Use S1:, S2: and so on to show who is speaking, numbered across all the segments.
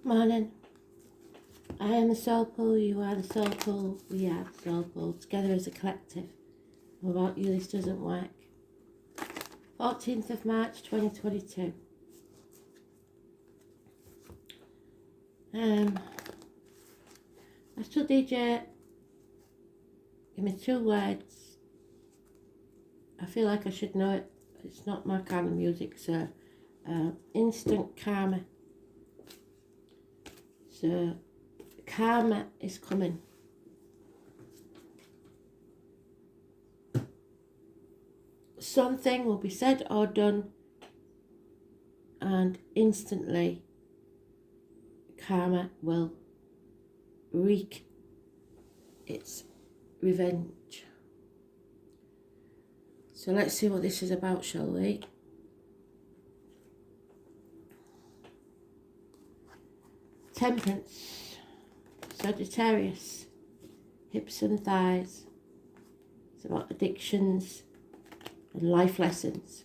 S1: Morning. I am the soul pool, you are the soul pool, we are the soul pool, together as a collective. Without you this doesn't work. 14th of March 2022. Astral DJ, give me 2 words. I feel like I should know it, but it's not my kind of music, so instant karma. So karma is coming. Something will be said or done and instantly karma will wreak its revenge. So let's see what this is about, shall we? Temperance, Sagittarius, hips and thighs. It's about addictions and life lessons.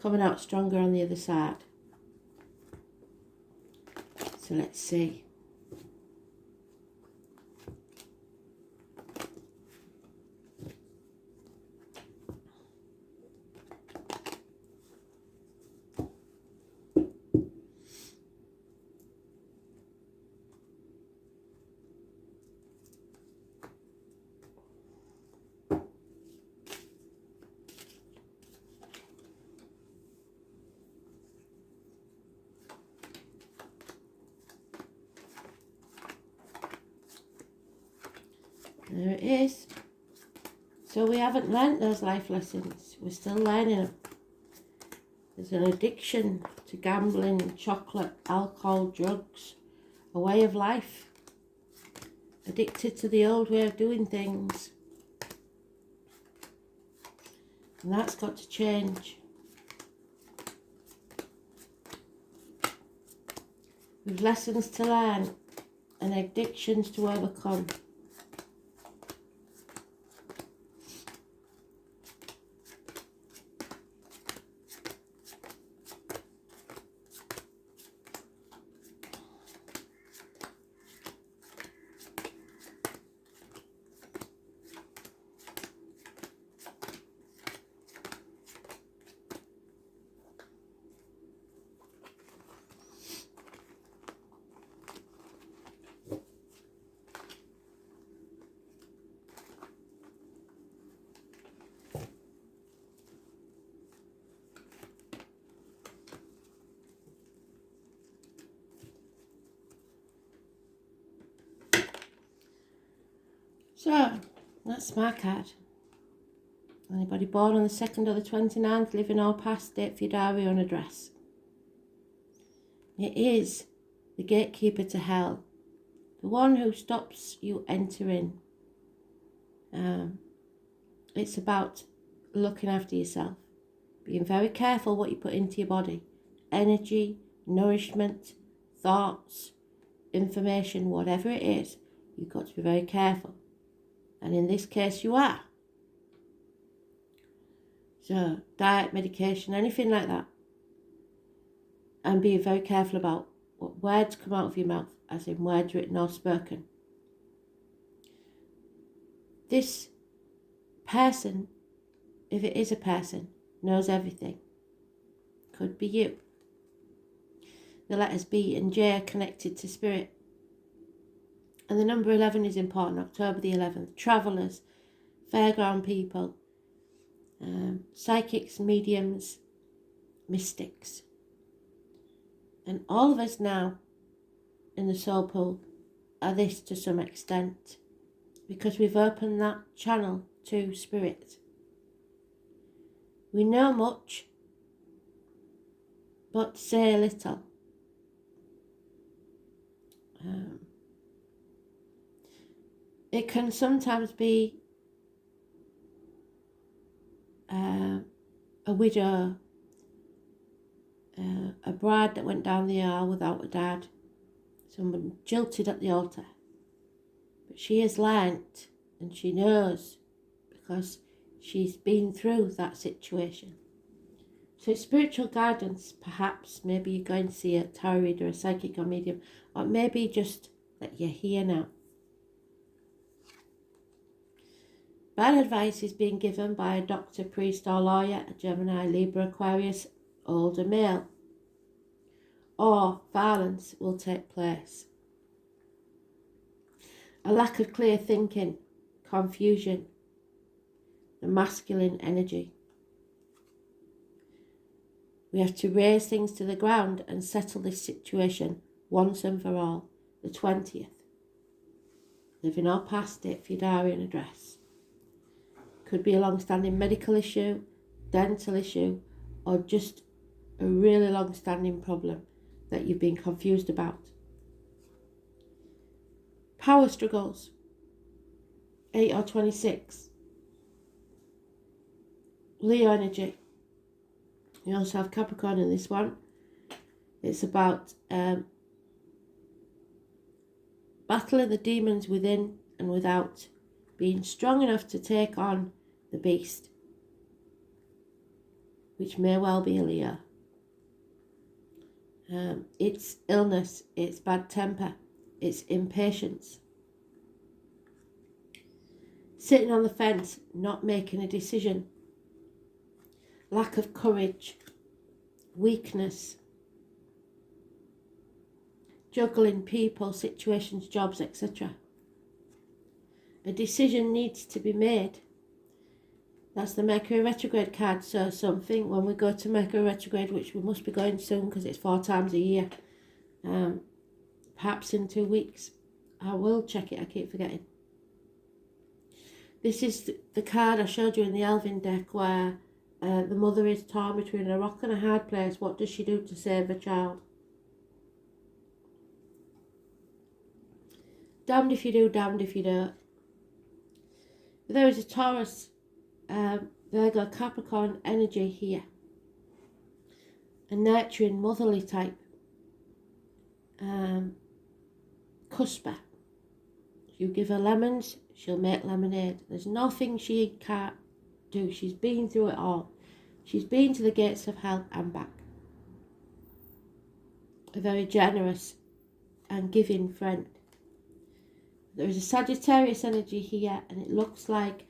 S1: Coming out stronger on the other side. So let's see. There it is. So we haven't learnt those life lessons. We're still learning them. There's an addiction to gambling, chocolate, alcohol, drugs, a way of life. Addicted to the old way of doing things. And that's got to change. With lessons to learn and addictions to overcome. So, that's my card. Anybody born on the 2nd or the 29th, living or past, date for your diary on address. It is the gatekeeper to hell. The one who stops you entering. It's about looking after yourself. Being very careful what you put into your body. Energy, nourishment, thoughts, information, whatever it is, you've got to be very careful. And in this case, you are. So, diet, medication, anything like that. And be very careful about what words come out of your mouth, as in words written or spoken. This person, if it is a person, knows everything. Could be you. The letters B and J are connected to spirit. And the number 11 is important, October the 11th. Travellers, fairground people, psychics, mediums, mystics. And all of us now in the soul pool are this to some extent, because we've opened that channel to spirit. We know much, but say little. It can sometimes be a widow, a bride that went down the aisle without a dad, someone jilted at the altar. But she has learnt and she knows because she's been through that situation. So it's spiritual guidance, perhaps. Maybe you're going to see a tarot reader, a psychic or medium, or maybe just that you're here now. Bad advice is being given by a doctor, priest or lawyer, a Gemini, Libra, Aquarius, older male. Or violence will take place. A lack of clear thinking, confusion, the masculine energy. We have to raise things to the ground and settle this situation once and for all. The 20th. Living or past it for your diary and address. Could be a long-standing medical issue, dental issue, or just a really long-standing problem that you've been confused about. Power struggles. 8 or 26. Leo energy. You also have Capricorn in this one. It's about battling the demons within and without, being strong enough to take on the beast, which may well be a Leo. It's illness, it's bad temper, it's impatience. Sitting on the fence, not making a decision. Lack of courage, weakness. Juggling people, situations, jobs, etc. A decision needs to be made. That's the Mercury Retrograde card. So something, when we go to Mercury Retrograde, which we must be going soon because it's 4 times a year, perhaps in 2 weeks. I will check it, I keep forgetting. This is the card I showed you in the Elvin deck where the mother is torn between a rock and a hard place. What does she do to save her child? Damned if you do, damned if you don't. There is a Taurus, Virgo, Capricorn energy here. A nurturing, motherly type. Cusper. You give her lemons, she'll make lemonade. There's nothing she can't do. She's been through it all. She's been to the gates of hell and back. A very generous and giving friend. There is a Sagittarius energy here, and it looks like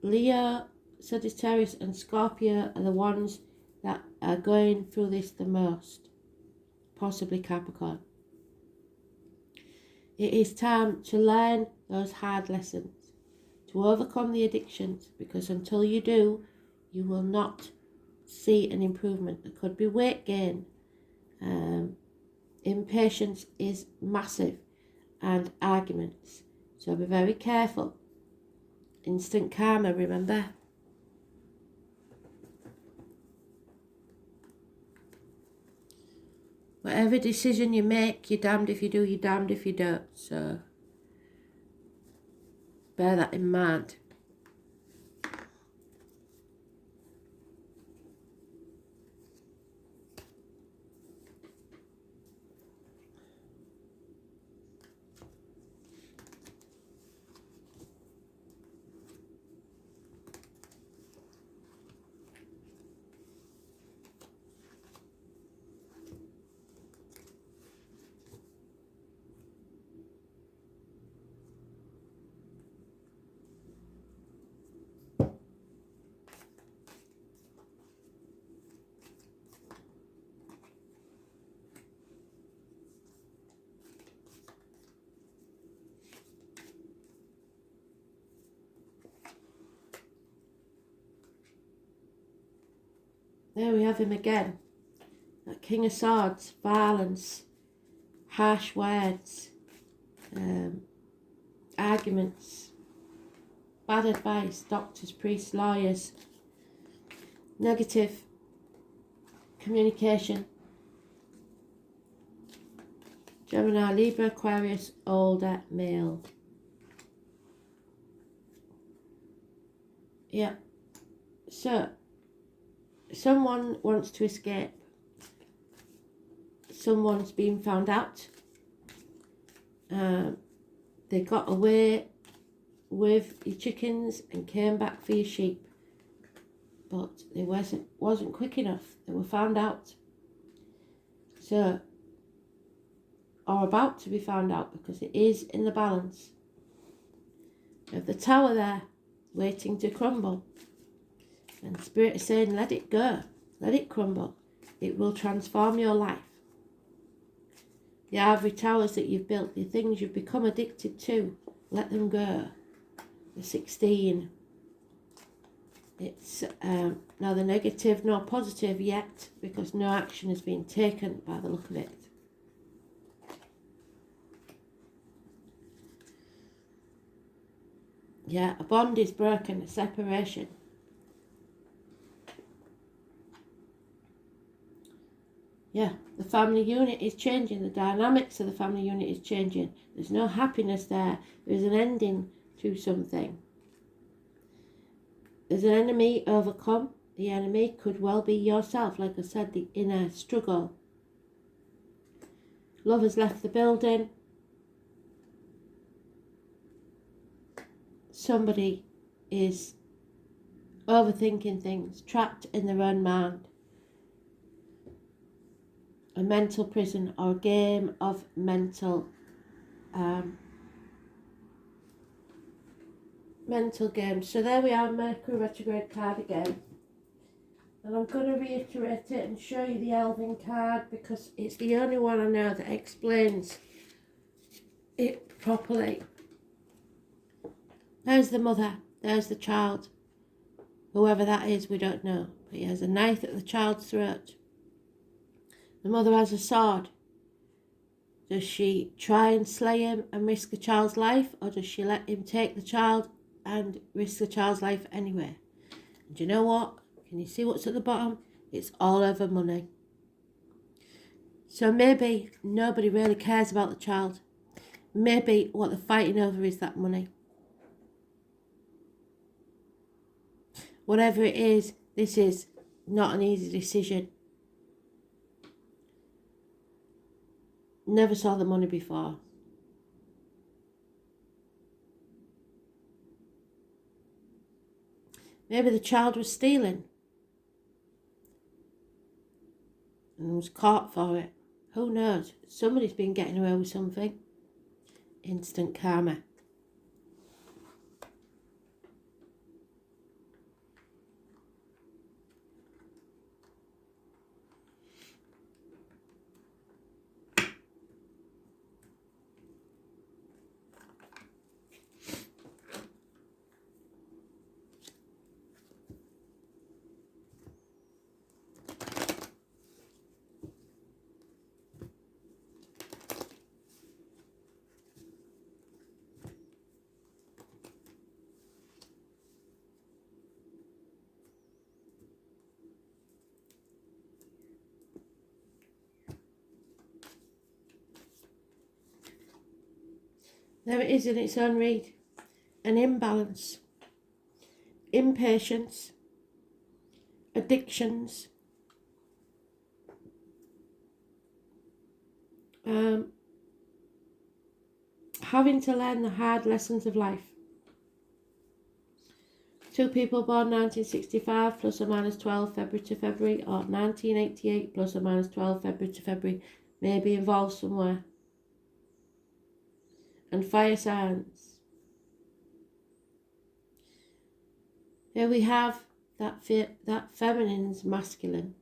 S1: Leo, Sagittarius and Scorpio are the ones that are going through this the most. Possibly Capricorn. It is time to learn those hard lessons, to overcome the addictions, because until you do, you will not see an improvement. There could be weight gain. Impatience is massive, and arguments. So be very careful. Instant karma, remember. Whatever decision you make, you're damned if you do, you're damned if you don't. So bear that in mind. There we have him again. That King of Swords, violence, harsh words, arguments, bad advice, doctors, priests, lawyers, negative communication. Gemini, Libra, Aquarius, older male. Yeah. So, someone wants to escape. Someone's been found out. They got away with your chickens and came back for your sheep. but they wasn't quick enough. They were found out. So, or about to be found out, because it is in the balance of the Tower there, waiting to crumble. And Spirit is saying, let it go, let it crumble. It will transform your life. The ivory towers that you've built, the things you've become addicted to, let them go. The 16. It's neither negative nor positive yet, because no action has been taken by the look of it. Yeah, a bond is broken, a separation. Yeah, the family unit is changing. The dynamics of the family unit is changing. There's no happiness there. There's an ending to something. There's an enemy overcome. The enemy could well be yourself. Like I said, the inner struggle. Love has left the building. Somebody is overthinking things, trapped in their own mind. A mental prison or a game of mental games. So there we are, Mercury Retrograde card again. And I'm going to reiterate it and show you the Elven card, because it's the only one I know that explains it properly. There's the mother, there's the child. Whoever that is, we don't know. But he has a knife at the child's throat. The mother has a sword. Does she try and slay him and risk the child's life, or does she let him take the child and risk the child's life anyway? And do you know what? Can you see what's at the bottom? It's all over money. So maybe nobody really cares about the child. Maybe what they're fighting over is that money. Whatever it is, this is not an easy decision. Never saw the money before. Maybe the child was stealing and was caught for it. Who knows? Somebody's been getting away with something. Instant karma. There it is in its own read. An imbalance, impatience, addictions, having to learn the hard lessons of life. Two people born 1965 plus or minus 12 February to February, or 1988 plus or minus 12 February to February may be involved somewhere. And fire signs. Here we have that feminine's masculine.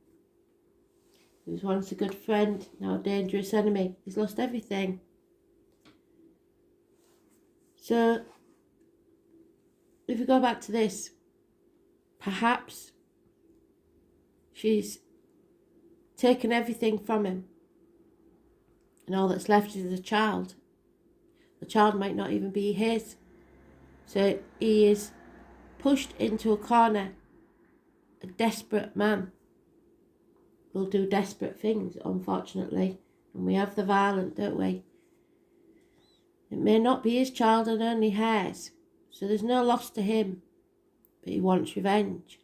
S1: He was once a good friend, now a dangerous enemy. He's lost everything. So, if we go back to this, perhaps she's taken everything from him, and all that's left is the child. The child might not even be his. So he is pushed into a corner. A desperate man will do desperate things, unfortunately. And we have the violent, don't we? It may not be his child and only hers. So there's no loss to him. But he wants revenge.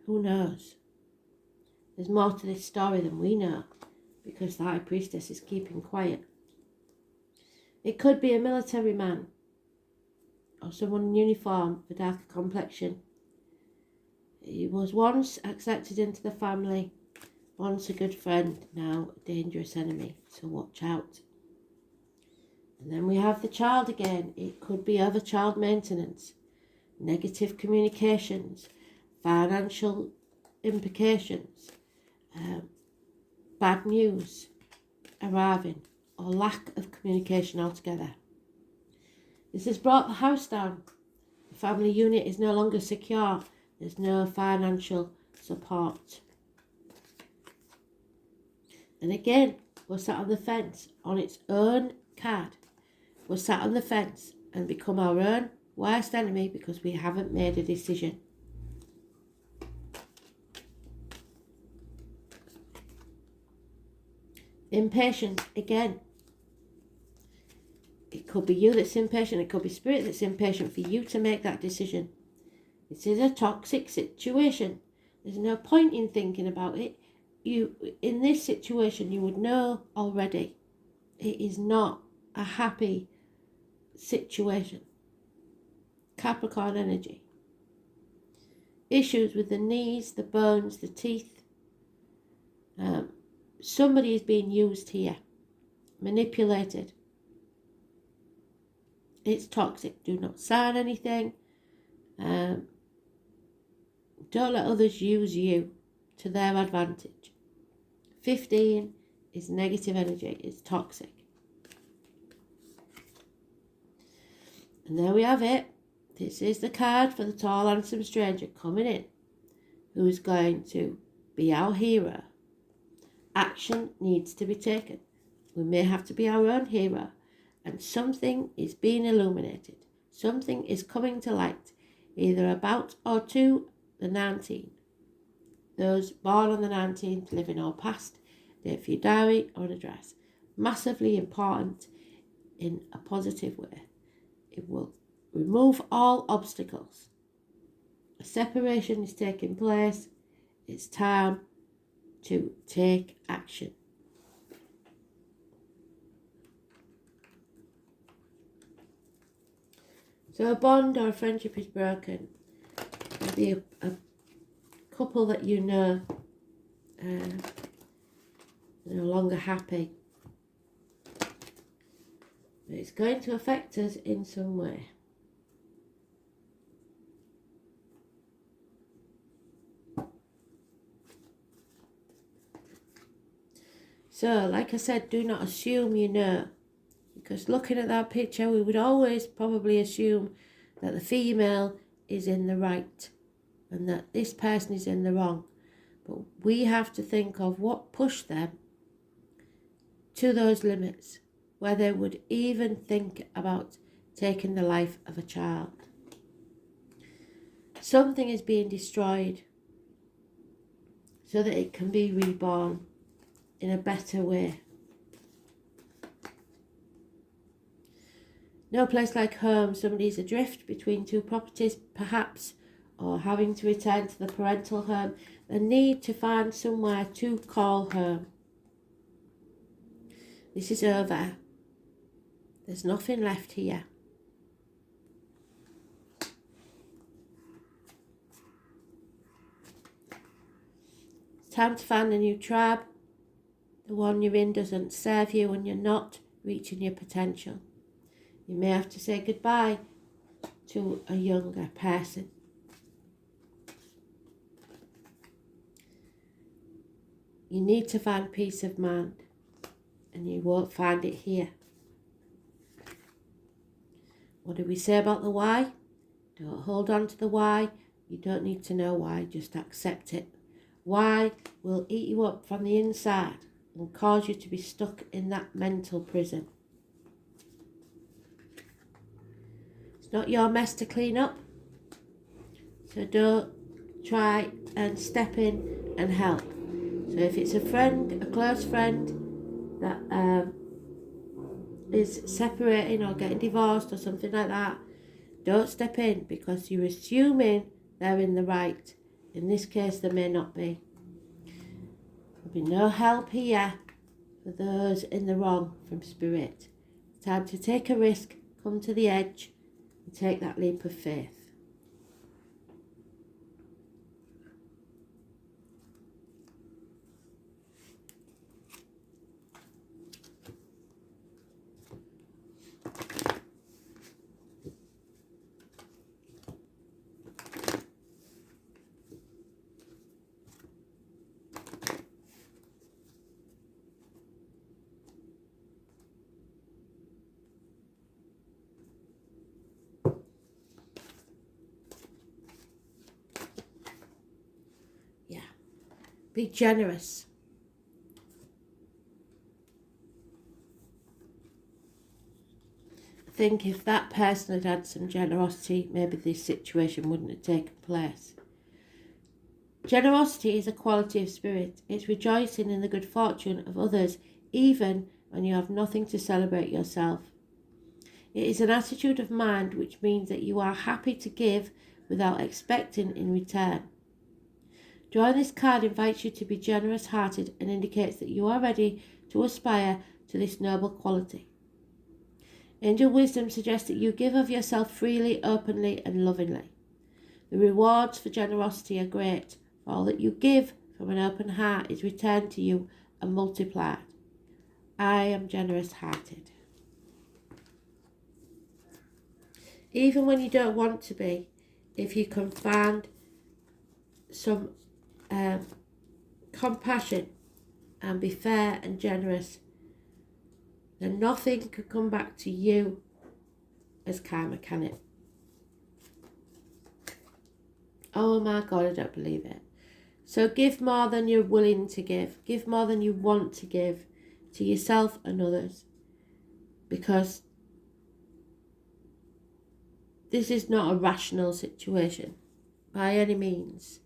S1: Who knows? There's more to this story than we know, because the High Priestess is keeping quiet. It could be a military man or someone in uniform with darker complexion. He was once accepted into the family, once a good friend, now a dangerous enemy, so watch out. And then we have the child again. It could be over child maintenance, negative communications, financial implications, bad news arriving, or lack of communication altogether. This has brought the house down. The family unit is no longer secure. There's no financial support. And again, we're sat on the fence on its own card. We're sat on the fence and become our own worst enemy because we haven't made a decision. Impatient, again. It could be you that's impatient. It could be spirit that's impatient for you to make that decision. This is a toxic situation. There's no point in thinking about it. In this situation, you would know already. It is not a happy situation. Capricorn energy. Issues with the knees, the bones, the teeth. Somebody is being used here. Manipulated. It's toxic. Do not sign anything. Don't let others use you to their advantage. 15 is negative energy. It's toxic. And there we have it. This is the card for the tall, handsome stranger coming in, who is going to be our hero. Action needs to be taken. We may have to be our own hero. And something is being illuminated. Something is coming to light, either about or to the 19. Those born on the 19th, living or past, date for your diary or an address. Massively important in a positive way. It will remove all obstacles. A separation is taking place. It's time to take action. So a bond or a friendship is broken. Maybe a couple that you know no longer happy. But it's going to affect us in some way. So, like I said, do not assume you know. Because looking at that picture, we would always probably assume that the female is in the right and that this person is in the wrong. But we have to think of what pushed them to those limits, where they would even think about taking the life of a child. Something is being destroyed so that it can be reborn in a better way. No place like home. Somebody's adrift between two properties, perhaps, or having to return to the parental home. The need to find somewhere to call home. This is over. There's nothing left here. It's time to find a new tribe. The one you're in doesn't serve you and you're not reaching your potential. You may have to say goodbye to a younger person. You need to find peace of mind, and you won't find it here. What do we say about the why? Don't hold on to the why. You don't need to know why, just accept it. Why will eat you up from the inside and cause you to be stuck in that mental prison. It's not your mess to clean up, so don't try and step in and help. So if it's a friend, a close friend that is separating or getting divorced or something like that, don't step in because you're assuming they're in the right. In this case, there may not be. There'll be no help here for those in the wrong from spirit. It's time to take a risk, come to the edge, and take that leap of faith. Be generous. I think if that person had had some generosity, maybe this situation wouldn't have taken place. Generosity is a quality of spirit. It's rejoicing in the good fortune of others, even when you have nothing to celebrate yourself. It is an attitude of mind which means that you are happy to give without expecting in return. Drawing this card invites you to be generous-hearted and indicates that you are ready to aspire to this noble quality. Angel wisdom suggests that you give of yourself freely, openly, and lovingly. The rewards for generosity are great, for all that you give from an open heart is returned to you and multiplied. I am generous-hearted. Even when you don't want to be, if you can find some compassion and be fair and generous, then nothing could come back to you as karma, can it? Oh my God, I don't believe it. So give more than you're willing to give. Give more than you want to give to yourself and others, because this is not a rational situation by any means.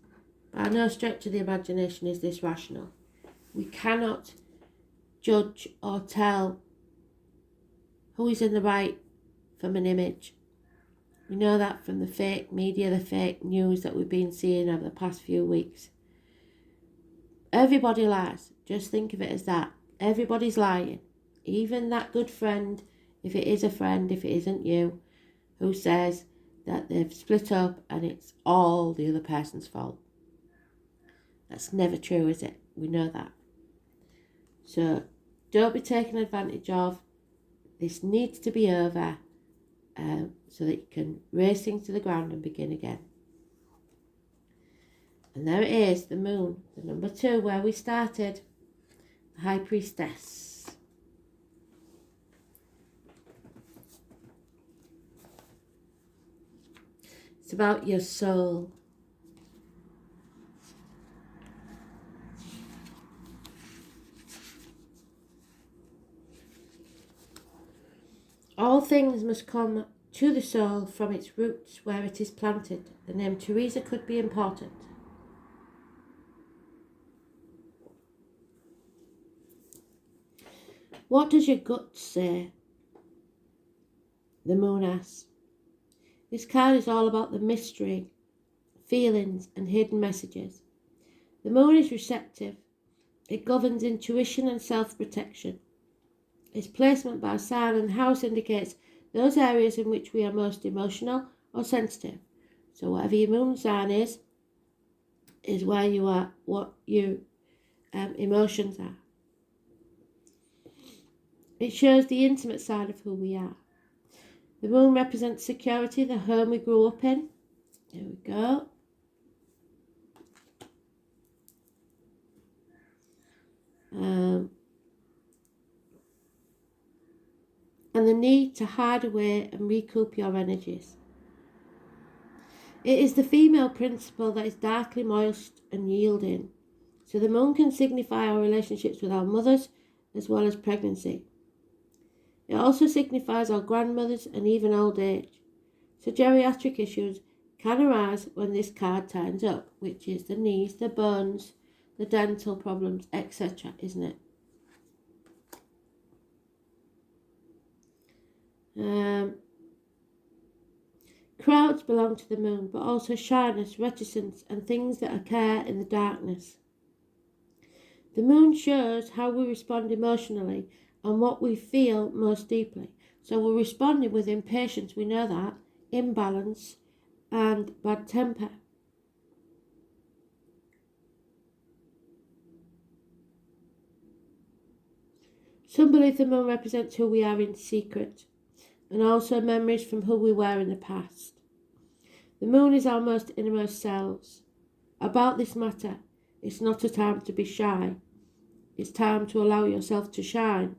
S1: By no stretch of the imagination is this rational. We cannot judge or tell who is in the right from an image. We know that from the fake media, the fake news that we've been seeing over the past few weeks. Everybody lies. Just think of it as that. Everybody's lying. Even that good friend, if it is a friend, if it isn't you, who says that they've split up and it's all the other person's fault. That's never true, is it? We know that. So don't be taken advantage of. This needs to be over so that you can raise things to the ground and begin again. And there it is, the moon, the number 2, where we started, the High Priestess. It's about your soul. All things must come to the soul from its roots where it is planted. The name Teresa could be important. What does your gut say? The moon asks. This card is all about the mystery, feelings and hidden messages. The moon is receptive. It governs intuition and self-protection. Its placement by sign and house indicates those areas in which we are most emotional or sensitive. So whatever your moon sign is where you are, what your emotions are. It shows the intimate side of who we are. The moon represents security, the home we grew up in. There we go. And the need to hide away and recoup your energies. It is the female principle that is darkly moist and yielding. So the moon can signify our relationships with our mothers as well as pregnancy. It also signifies our grandmothers and even old age. So geriatric issues can arise when this card turns up, which is the knees, the bones, the dental problems, etc., isn't it? Crowds belong to the moon, but also shyness, reticence, and things that occur in the darkness. The moon shows how we respond emotionally and what we feel most deeply. So we're responding with impatience, we know that, imbalance, and bad temper. Some believe the moon represents who we are in secret, and also memories from who we were in the past. The moon is our most innermost selves. About this matter, it's not a time to be shy. It's time to allow yourself to shine.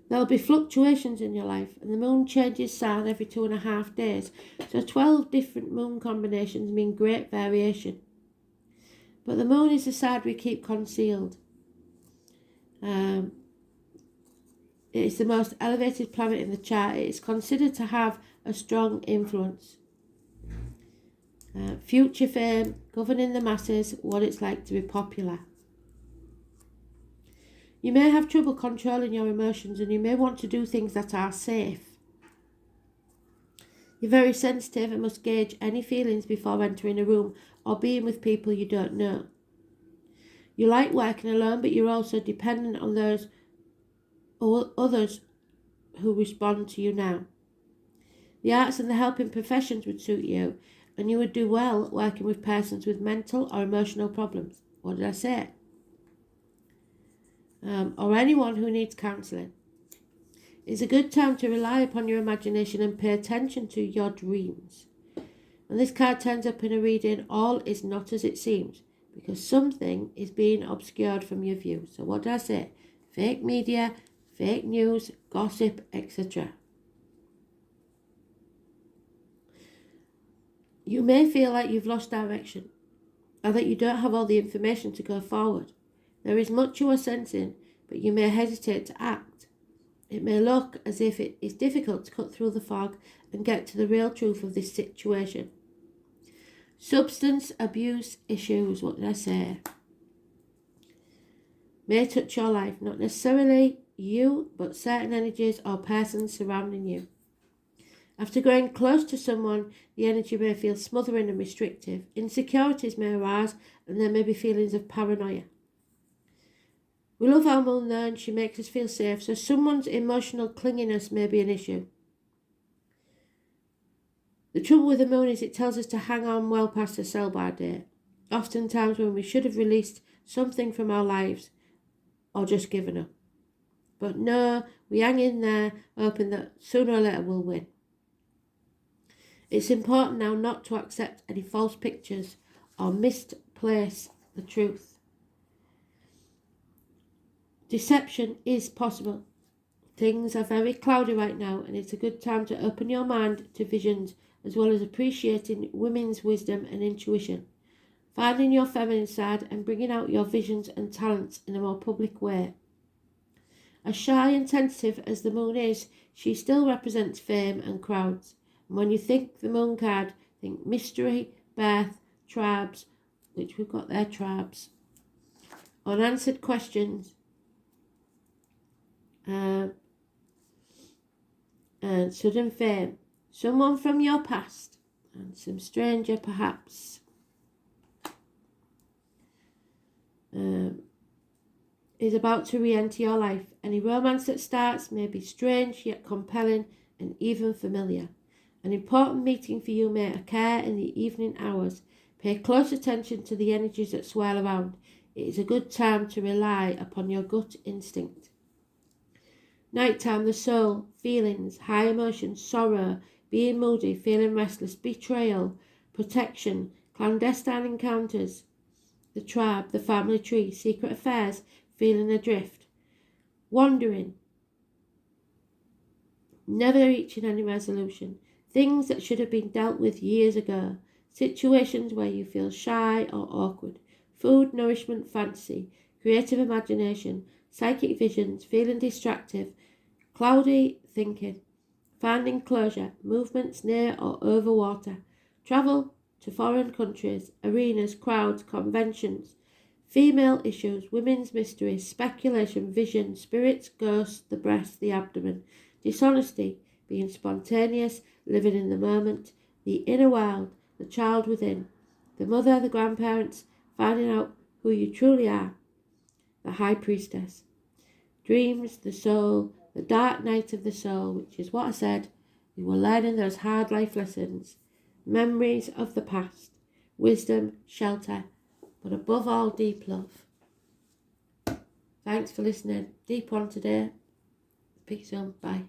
S1: There'll be fluctuations in your life, and the moon changes sign every 2.5 days. So 12 different moon combinations mean great variation. But the moon is the side we keep concealed. It is the most elevated planet in the chart. It is considered to have a strong influence. Future fame, governing the masses, what it's like to be popular. You may have trouble controlling your emotions, and you may want to do things that are safe. You're very sensitive and must gauge any feelings before entering a room or being with people you don't know. You like working alone, but you're also dependent on those or others who respond to you now. The arts and the helping professions would suit you, and you would do well working with persons with mental or emotional problems. What did I say? Or anyone who needs counselling. It's a good time to rely upon your imagination and pay attention to your dreams. When this card turns up in a reading, all is not as it seems, because something is being obscured from your view. So what did I say? Fake media, fake news, gossip, etc. You may feel like you've lost direction, or that you don't have all the information to go forward. There is much you are sensing, but you may hesitate to act. It may look as if it is difficult to cut through the fog and get to the real truth of this situation. Substance abuse issues, what did I say? May touch your life, not necessarily you, but certain energies or persons surrounding you. After growing close to someone, the energy may feel smothering and restrictive. Insecurities may arise, and there may be feelings of paranoia. We love our moon though, and she makes us feel safe, so someone's emotional clinginess may be an issue. The trouble with the moon is it tells us to hang on well past the sell-by date, oftentimes when we should have released something from our lives or just given up. But no, we hang in there, hoping that sooner or later we'll win. It's important now not to accept any false pictures or misplace the truth. Deception is possible. Things are very cloudy right now, and it's a good time to open your mind to visions, as well as appreciating women's wisdom and intuition, finding your feminine side and bringing out your visions and talents in a more public way. As shy and tentative as the moon is, she still represents fame and crowds. And when you think the moon card, think mystery, birth, tribes, which we've got there, tribes, unanswered questions, and sudden fame, someone from your past, and some stranger perhaps. Is about to re-enter your life. Any romance that starts may be strange yet compelling and even familiar. An important meeting for you may occur in the evening hours. Pay close attention to the energies that swirl around. It is a good time to rely upon your gut instinct. Nighttime, the soul, feelings, high emotions, sorrow, being moody, feeling restless, betrayal, protection, clandestine encounters, the tribe, the family tree, secret affairs, feeling adrift, wandering, never reaching any resolution, things that should have been dealt with years ago, situations where you feel shy or awkward, food, nourishment, fantasy, creative imagination, psychic visions, feeling distracted, cloudy thinking, finding closure, movements near or over water, travel to foreign countries, arenas, crowds, conventions, female issues, women's mysteries, speculation, vision, spirits, ghosts, the breast, the abdomen, dishonesty, being spontaneous, living in the moment, the inner world, the child within, the mother, the grandparents, finding out who you truly are, the high priestess, dreams, the soul, the dark night of the soul, which is what I said, You are learning those hard life lessons, memories of the past, wisdom, shelter, but above all, deep love. Thanks for listening. Deep one today. Speak soon. Bye.